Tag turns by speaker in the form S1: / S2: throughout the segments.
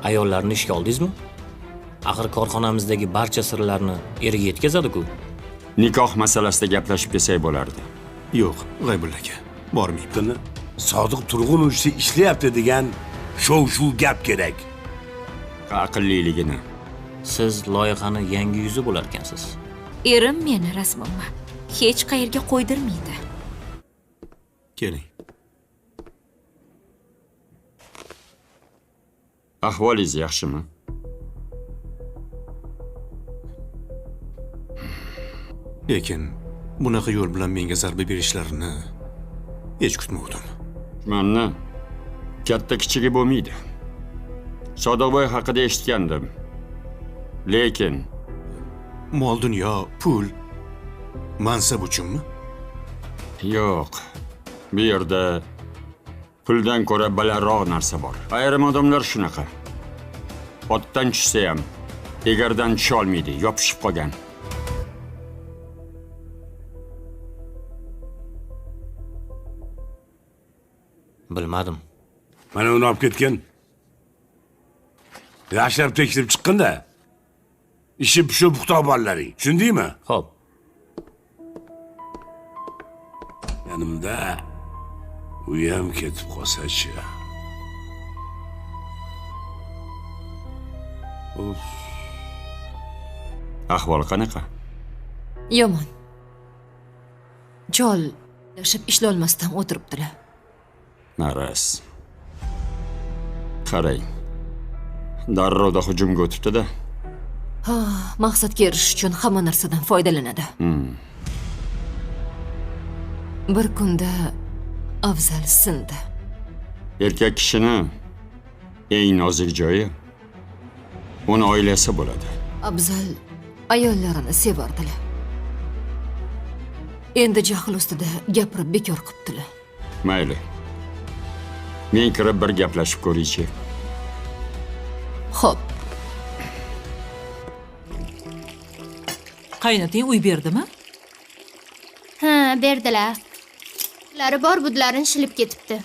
S1: Ayollarni ishga oldingizmi? Axir korxonamizdagi barcha sirlarni eriga yetkazadi-ku.
S2: Nikoh masalasida gaplashib kelsak bo'lardi.
S3: Yo'q, G'aybulla aka, bormayman.
S4: Sodiq Turg'unovich ishlayapti degan shov-shuv gap kerak.
S2: Aqlliligini.
S1: Siz loyihani yangi yuzi bo'lar ekansiz.
S5: Erim meni rasmimni hech qayerga qo'ydirmaydi.
S3: Keling.
S2: Ahvolingiz yaxshimi?
S3: Lekin bunaqa yo'l bilan menga zarba berishlarini hech kutmovdim.
S2: Manni katta kichigi bo'lmaydi. Sodiqboy haqida eshitgandim. Lekin
S3: Mol dunyo, pul, mansab uchunmi?
S2: yo'q. Bu yerda puldan ko'ra balandroq narsa bor. Ayrim odamlar shunaqa. Otdan tushsa ham egardan tusha olmaydi, yopishib qolgan.
S1: Bilmadim.
S4: Mana uni olib ketgan. Yaxshilab tekshirib chiqqanda ishi shu puxta bolaring. Tushundingmi?
S1: Xo'p.
S4: Yanimda u ham ketib qolsa-chi.
S2: Ahvol qanaqa?
S5: Yomon. Chol lashib ishlolmasdan o'tiribdilar.
S2: Maraz. Qarang. Darrovda hujumga o'tibdi-da.
S5: Maqsadga erishish uchun hamma narsadan foydalanadi. Bir kunda Afzal sindi.
S2: Erkak kishini eng nozik joyi uni oilasi bo'ladi.
S5: Afzal ayollarini sevardilar. Endi jahl ustida gapirib bekor qilibdilar.
S2: Mayli. Men kirib bir gaplashib ko'raychi.
S5: Xo'p,
S6: Qaynoting uy berdimi?
S7: Ha, berdilar. Lari bor budlarini shilib ketibdi.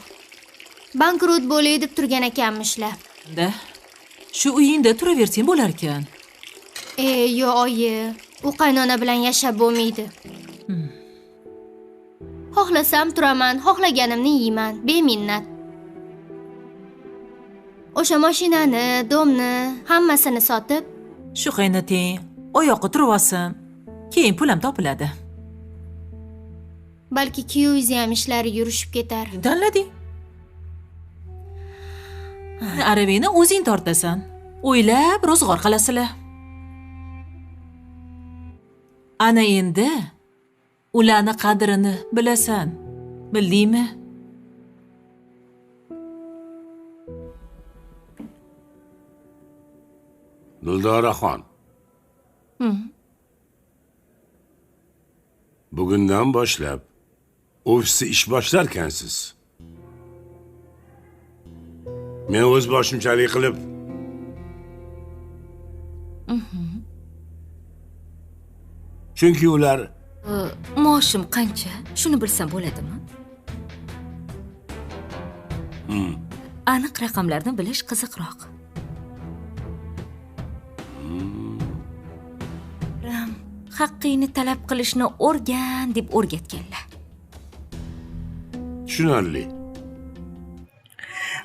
S7: Bankrot bo'lay deb turgan ekanmishlar.
S6: Da. Shu uyingda turaversang bo'lar ekan.
S7: Yo oyi, u qaynona bilan yashab bo'lmaydi. Xohlasam turaman, xohlaganimni yeyman, beminnat. O'sha mashinani, domni, hammasini sotib,
S6: Shu qaynoting oyoqqa turib olsin. Keyin pulim topiladi.
S7: balki kuyovingiz ham ishlari yurishib ketar.
S6: Tanlading. Aravini o'zing tortasan. O'ylab ro'zg'or qilasizlar. Ana endi ularni qadrini bilasan. Bildingmi?
S4: Dildoraxon. Bugundan boshlab ofisda ish boshlarkansiz. Men o'z boshimchalik qilib chunki ular
S5: maoshim qancha? Shuni bilsam bo'ladimi? Aniq raqamlarni bilish qiziqroq. Haqqingni talab qilishni o'rgan deb o'rgatganlar.
S4: tushunarli.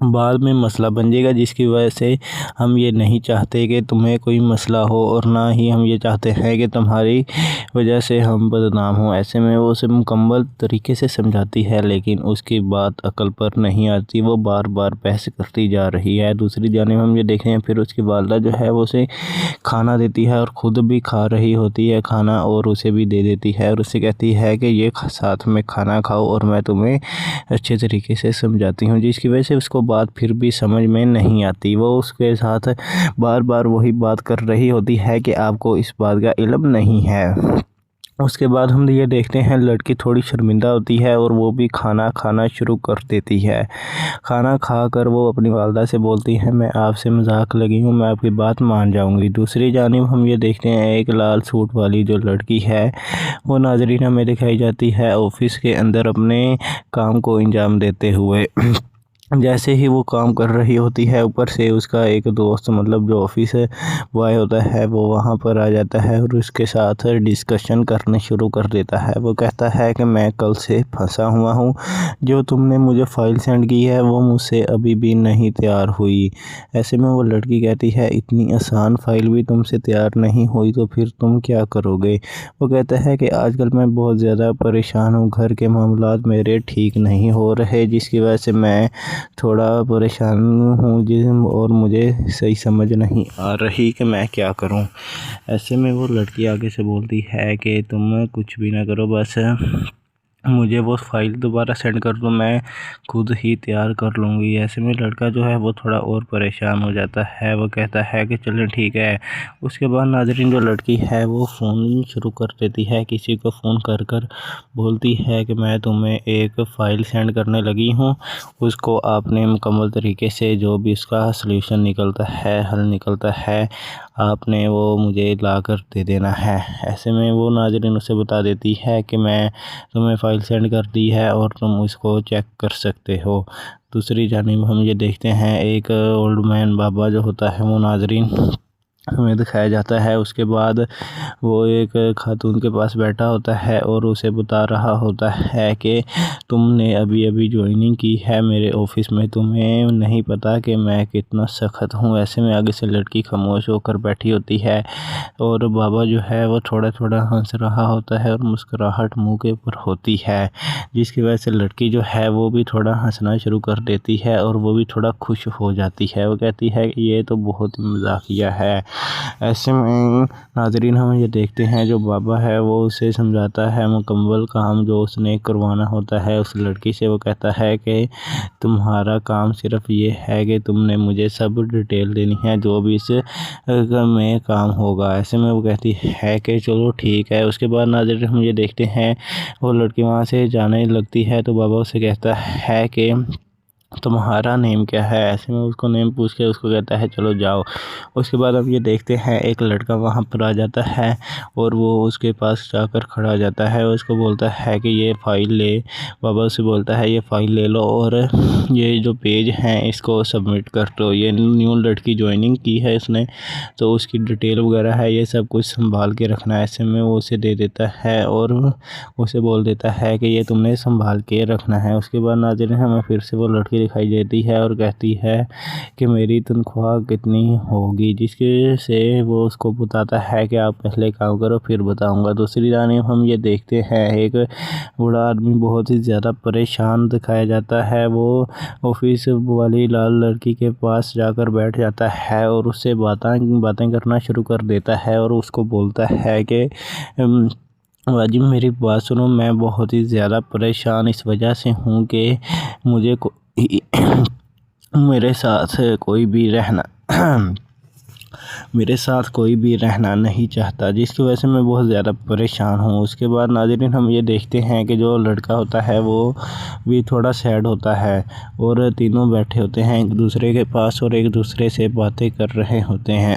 S8: بعد میں مسئلہ بن جائے گا، جس کی وجہ سے ہم یہ نہیں چاہتے کہ تمہیں کوئی مسئلہ ہو، اور نہ ہی ہم یہ چاہتے ہیں کہ تمہاری وجہ سے ہم بدنام ہوں۔ ایسے میں وہ اسے مکمل طریقے سے سمجھاتی ہے، لیکن اس کی بات عقل پر نہیں آتی، وہ بار بار بحث کرتی جا رہی ہے۔ دوسری جانب ہم یہ دیکھیں پھر اس کی والدہ جو ہے وہ اسے کھانا دیتی ہے، اور خود بھی کھا رہی ہوتی ہے کھانا، اور اسے بھی دے دیتی ہے، اور اسے کہتی ہے کہ یہ ساتھ میں کھانا کھاؤ اور میں تمہیں اچھے طریقے سے سمجھاتی ہوں، جس کی وجہ سے اس کو بات پھر بھی سمجھ میں نہیں آتی۔ وہ اس کے ساتھ بار بار وہی بات کر رہی ہوتی ہے کہ آپ کو اس بات کا علم نہیں ہے۔ اس کے بعد ہم یہ دیکھتے ہیں لڑکی تھوڑی شرمندہ ہوتی ہے، اور وہ بھی کھانا کھانا شروع کر دیتی ہے۔ کھانا کھا کر وہ اپنی والدہ سے بولتی ہے میں آپ سے مذاق لگی ہوں، میں آپ کی بات مان جاؤں گی۔ دوسری جانب ہم یہ دیکھتے ہیں ایک لال سوٹ والی جو لڑکی ہے وہ ناظرین ہمیں دکھائی جاتی ہے آفس کے اندر اپنے کام کو انجام دیتے ہوئے۔ جیسے ہی وہ کام کر رہی ہوتی ہے، اوپر سے اس کا ایک دوست مطلب جو آفس بوائے ہوتا ہے وہ وہاں پر آ جاتا ہے، اور اس کے ساتھ ڈسکشن کرنے شروع کر دیتا ہے۔ وہ کہتا ہے کہ میں کل سے پھنسا ہوا ہوں، جو تم نے مجھے فائل سینڈ کی ہے وہ مجھ سے ابھی بھی نہیں تیار ہوئی۔ ایسے میں وہ لڑکی کہتی ہے اتنی آسان فائل بھی تم سے تیار نہیں ہوئی تو پھر تم کیا کرو گے؟ وہ کہتا ہے کہ آج کل میں بہت زیادہ پریشان ہوں، گھر کے معاملات میرے ٹھیک نہیں ہو رہے، جس کی وجہ سے میں تھوڑا پریشان ہوں، اور مجھے صحیح سمجھ نہیں آ رہی کہ میں کیا کروں۔ ایسے میں وہ لڑکی آگے سے بولتی ہے کہ تم کچھ بھی نہ کرو، بس مجھے وہ فائل دوبارہ سینڈ کر دو، میں خود ہی تیار کر لوں گی۔ ایسے میں لڑکا جو ہے وہ تھوڑا اور پریشان ہو جاتا ہے، وہ کہتا ہے کہ چلیں ٹھیک ہے۔ اس کے بعد ناظرین جو لڑکی ہے وہ فون شروع کر دیتی ہے، کسی کو فون کر کر بولتی ہے کہ میں تمہیں ایک فائل سینڈ کرنے لگی ہوں، اس کو آپ نے مکمل طریقے سے جو بھی اس کا سلیوشن نکلتا ہے، حل نکلتا ہے، آپ نے وہ مجھے لا کر دے دینا ہے۔ ایسے میں وہ ناظرین اسے بتا دیتی ہے کہ میں تمہیں فائل سینڈ کر دی ہے اور تم اس کو چیک کر سکتے ہو۔ دوسری جانب ہم یہ دیکھتے ہیں ایک اولڈ مین بابا جو ہوتا ہے وہ ناظرین ہمیں دکھایا جاتا ہے۔ اس کے بعد وہ ایک خاتون کے پاس بیٹھا ہوتا ہے اور اسے بتا رہا ہوتا ہے کہ تم نے ابھی ابھی جوائننگ کی ہے میرے آفس میں، تمہیں نہیں پتا کہ میں کتنا سخت ہوں۔ ایسے میں آگے سے لڑکی خاموش ہو کر بیٹھی ہوتی ہے، اور بابا جو ہے وہ تھوڑا تھوڑا ہنس رہا ہوتا ہے اور مسکراہٹ منہ کے اوپر ہوتی ہے، جس کی وجہ سے لڑکی جو ہے وہ بھی تھوڑا ہنسنا شروع کر دیتی ہے، اور وہ بھی تھوڑا خوش ہو جاتی ہے۔ وہ کہتی ہے کہ یہ تو بہت ہی مذاقیہ ہے۔ ایسے میں ناظرین ہم یہ دیکھتے ہیں جو بابا ہے وہ اسے سمجھاتا ہے مکمل کام جو اس نے کروانا ہوتا ہے اس لڑکی سے۔ وہ کہتا ہے کہ تمہارا کام صرف یہ ہے کہ تم نے مجھے سب ڈیٹیل دینی ہے جو بھی اس میں کام ہوگا۔ ایسے میں وہ کہتی ہے کہ چلو ٹھیک ہے۔ اس کے بعد ناظرین ہم یہ دیکھتے ہیں وہ لڑکی وہاں سے جانے لگتی ہے تو بابا اسے کہتا ہے کہ تمہارا نیم کیا ہے؟ ایسے میں اس کو نیم پوچھ کے اس کو کہتا ہے چلو جاؤ۔ اس کے بعد ہم یہ دیکھتے ہیں ایک لڑکا وہاں پر آ جاتا ہے اور وہ اس کے پاس جا کر کھڑا جاتا ہے اور اس کو بولتا ہے کہ یہ فائل لے۔ بابا اسے بولتا ہے یہ فائل لے لو اور یہ جو پیج ہیں اس کو سبمٹ کر دو۔ یہ نیو لڑکی جوائننگ کی ہے اس نے تو اس کی ڈیٹیل وغیرہ ہے یہ سب کچھ سنبھال کے رکھنا ہے۔ ایسے میں وہ اسے دے دیتا ہے اور اسے بول دیتا ہے کہ یہ تم نے سنبھال کے رکھنا ہے۔ اس کے بعد ناظرین ہمیں پھر سے وہ لڑکی دکھائی دیتی ہے اور کہتی ہے کہ میری تنخواہ کتنی ہوگی، جس کی وجہ سے وہ اس کو بتاتا ہے کہ آپ پہلے کام کرو پھر بتاؤں گا۔ دوسری جانب ہم یہ دیکھتے ہیں ایک بوڑھا آدمی بہت ہی زیادہ پریشان دکھایا جاتا ہے، وہ آفس والی لال لڑکی کے پاس جا کر بیٹھ جاتا ہے اور اس سے باتیں کرنا شروع کر دیتا ہے اور اس کو بولتا ہے کہ واجب میری بات سنو، میں بہت ہی زیادہ پریشان اس وجہ سے ہوں کہ مجھے میرے ساتھ کوئی بھی رہنا نہیں چاہتا، جس کی وجہ سے میں بہت زیادہ پریشان ہوں۔ اس کے بعد ناظرین ہم یہ دیکھتے ہیں کہ جو لڑکا ہوتا ہے وہ بھی تھوڑا سیڈ ہوتا ہے اور تینوں بیٹھے ہوتے ہیں ایک دوسرے کے پاس اور ایک دوسرے سے باتیں کر رہے ہوتے ہیں۔